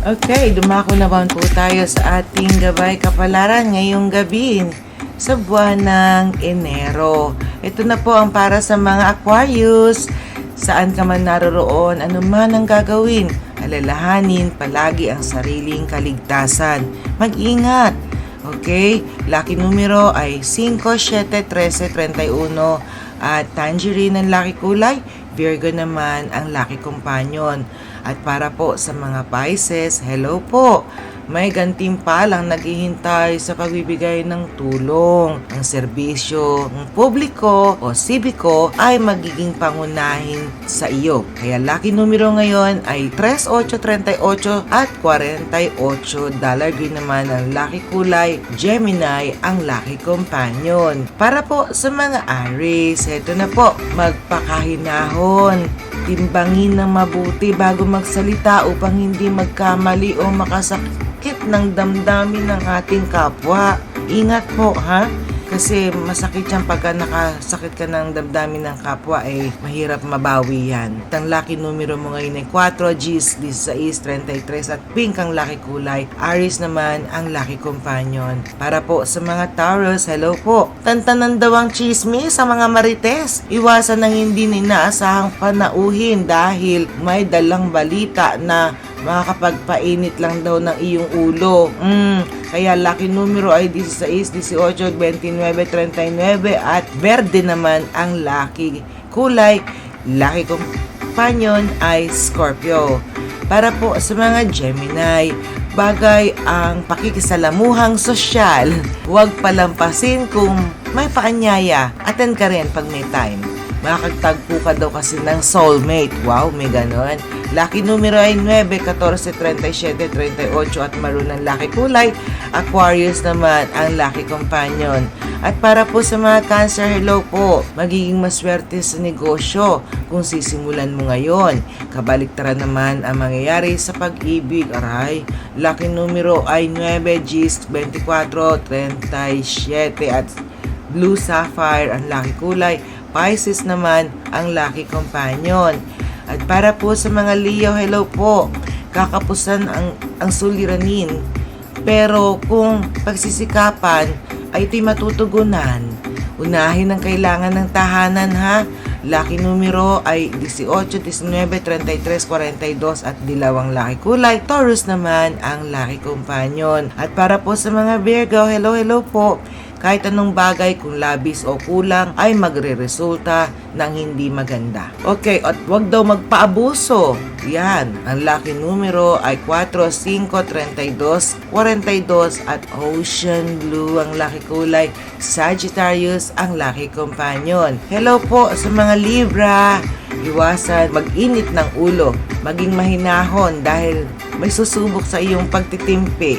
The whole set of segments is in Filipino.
Okay, dumako naman po tayo sa ating gabay kapalaran ngayong gabi sa buwan ng Enero. Ito na po ang para sa mga Aquarius. Saan ka man naroroon, ano man ang gagawin, alalahanin palagi ang sariling kaligtasan. Mag-ingat! Okay, lucky numero ay 5, 7, 13, 31 at tangerine ang lucky kulay, Virgo naman ang lucky companion. At para po sa mga Pisces, hello po! May gantimpalang naghihintay sa pagbibigay ng tulong. Ang serbisyo ng publiko o sibiko ay magiging pangunahin sa iyo. Kaya lucky numero ngayon ay 3, 8, 38 at 48. Dollar green naman ang lucky kulay. Gemini ang lucky companion. Para po sa mga Aries, heto na po, magpakahinahon. Timbangin ng mabuti bago magsalita upang hindi magkamali o makasakit ng damdamin ng ating kapwa. Ingat po ha, kasi masakit yan pagka nakasakit ka ng damdamin ng kapwa, mahirap mabawi yan. Ang lucky numero mo ngayon ay 4, Gs, 16, 33 at pink ang lucky kulay. Aries naman ang lucky companion. Para po sa mga Taurus, hello po. Tantanan daw ang chismis sa mga marites. Iwasan ng hindi ninaasahang panauhin dahil may dalang balita na makakapagpainit lang daw ng iyong ulo. Kaya lucky numero ay 16, 18, 29, 39 at verde naman ang lucky kulay. Lucky companion ay Scorpio. Para po sa mga Gemini, bagay ang pakikisalamuhang sosyal. Huwag palampasin kung may paanyaya. Attend ka rin pag may time. Makakagtagpo ka daw kasi ng soulmate. Wow, may ganon. Lucky numero ay 9, 14, 37, 38 at maroon ang lucky kulay. Aquarius naman ang lucky companion. At para po sa mga Cancer, hello po. Magiging maswerte sa negosyo kung sisimulan mo ngayon. Kabaliktaran naman ang mangyayari sa pag-ibig. Aray, lucky numero ay 9, Gs, 24, 37 at blue sapphire ang lucky kulay. Pisces naman ang lucky companion. At para po sa mga Leo, hello po. Kakapusan ang suliranin. Pero kung pagsisikapan ay ito'y matutugunan, unahin ang kailangan ng tahanan ha. Lucky numero ay 18, 19, 33, 42 at dilaw ang lucky kulay. Taurus naman ang lucky companion. At para po sa mga Virgo, hello po. Kahit anong bagay kung labis o kulang ay magre-resulta ng hindi maganda. Okay, at wag daw magpaabuso. Yan, ang lucky numero ay 4, 5, 32, 42 at ocean blue ang lucky kulay. Sagittarius ang lucky companion. Hello po sa mga Libra. Iwasan mag-init ng ulo, maging mahinahon dahil may susubok sa iyong pagtitimpi.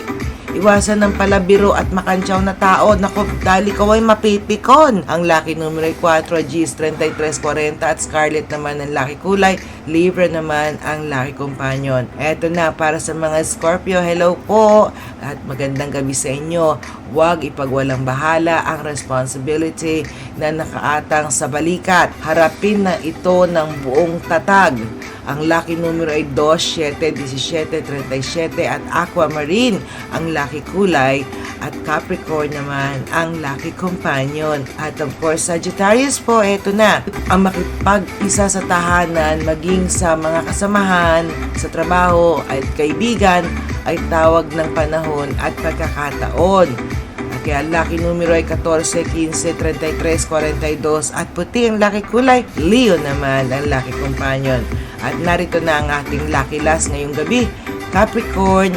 Iwasan ng palabiro at makantsaw na tao. Naku, dali ka ay mapipikon. Ang lucky numero ay 4, Gs, 33, 40 at scarlet naman ang lucky kulay. Libra naman ang lucky companion. Eto na para sa mga Scorpio, hello po at magandang gabi sa inyo. Huwag ipagwalang bahala ang responsibility na nakaatang sa balikat. Harapin na ito ng buong tatag. Ang lucky numero ay 2, 7, 17, 37 at aquamarine ang lucky kulay at Capricorn naman ang lucky companion. At of course, Sagittarius po, eto na. Ang makipag-isa sa tahanan, maging sa mga kasamahan, sa trabaho at kaibigan ay tawag ng panahon at pagkakataon. Kaya lucky numero ay 14, 15, 33, 42 at puti ang lucky kulay. Leo naman ang lucky companion. At narito na ang ating lucky last ngayong gabi. Capricorn,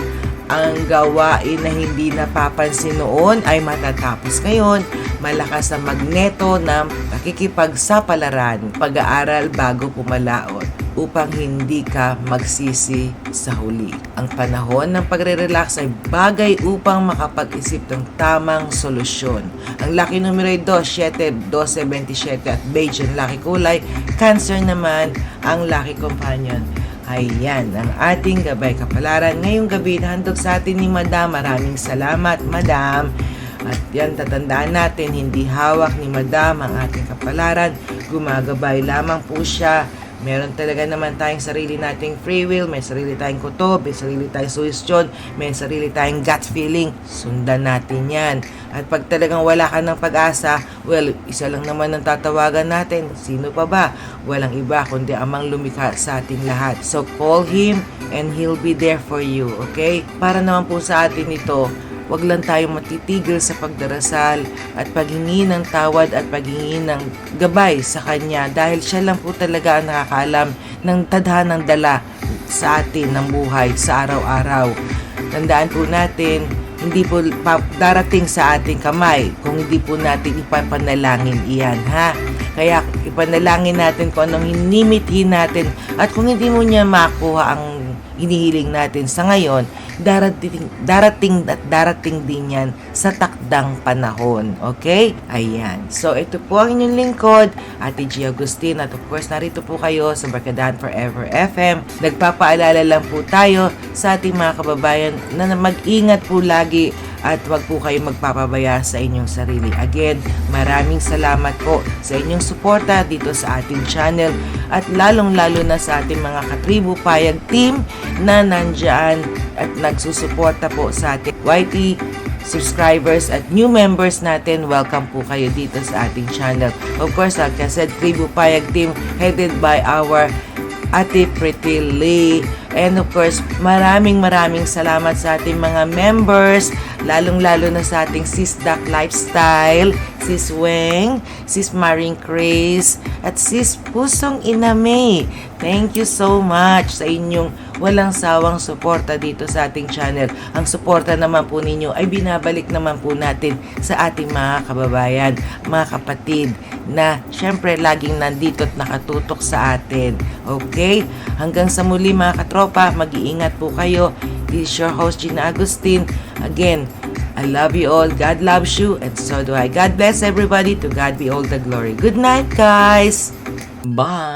ang gawain na hindi napapansin noon ay matatapos ngayon. Malakas ang magneto ng pakikipagsapalaran, pag-aaral bago pumalaot upang hindi ka magsisi sa huli. Ang panahon ng pagre-relax ay bagay upang makapag-isip ng tamang solusyon. Ang lucky numero ay 2, 7, 12, 27 at beige ang lucky kulay. Cancer naman ang lucky companion. Ayan, ang ating gabay kapalaran ngayong gabi na handog sa atin ni Madam. Maraming salamat, Madam. At yan, tatandaan natin, hindi hawak ni Madam ang ating kapalaran. Gumagabay lamang po siya Meron talaga naman tayong sarili nating free will, may sarili tayong kutob, may sarili tayong suhestyon, may sarili tayong gut feeling. Sundan natin yan. At pag talagang wala ka ng pag-asa, well, isa lang naman ang tatawagan natin. Sino pa ba? Walang iba kundi amang lumikha sa ating lahat. So call Him and He'll be there for you, okay? Para naman po sa atin ito, wag lang tayong matitigil sa pagdarasal at paghingi ng tawad at paghingi ng gabay sa Kanya dahil Siya lang po talaga ang nakakaalam ng tadhanang dala sa atin ng buhay sa araw-araw. Tandaan po natin, hindi po darating sa ating kamay kung hindi po natin ipapanalangin iyan, ha? Kaya ipanalangin natin kung anong hinimithi natin at kung hindi mo niya makuha ang hinihiling natin sa ngayon, darating din yan sa takdang panahon. Okay? Ayan. So, ito po ang inyong lingkod, Ate G. Agustin. At of course, narito po kayo sa Barkadahan Forever FM. Nagpapaalala lang po tayo sa ating mga kababayan na mag-ingat po lagi at wag po kayo magpapabaya sa inyong sarili. Again, maraming salamat po sa inyong suporta dito sa ating channel at lalong-lalo na sa ating mga Katribo Payag team na nandyan at nagsusuporta po sa ating YT subscribers at new members natin. Welcome po kayo dito sa ating channel. Of course, like I said, Tribo Payag team headed by our Ate Pretty Lee. And of course, maraming salamat sa ating mga members, lalong-lalo na sa ating Sis Duck Lifestyle, Sis Weng, Sis Maring Chris, at Sis Pusong Ina May. Thank you so much sa inyong walang sawang suporta dito sa ating channel. Ang suporta naman po ninyo ay binabalik naman po natin sa ating mga kababayan, mga kapatid na syempre laging nandito at nakatutok sa atin. Okay? Hanggang sa muli mga katropa, mag-iingat po kayo. This is your host, Gina Agustin. Again, I love you all. God loves you and so do I. God bless everybody. To God be all the glory. Good night, guys. Bye.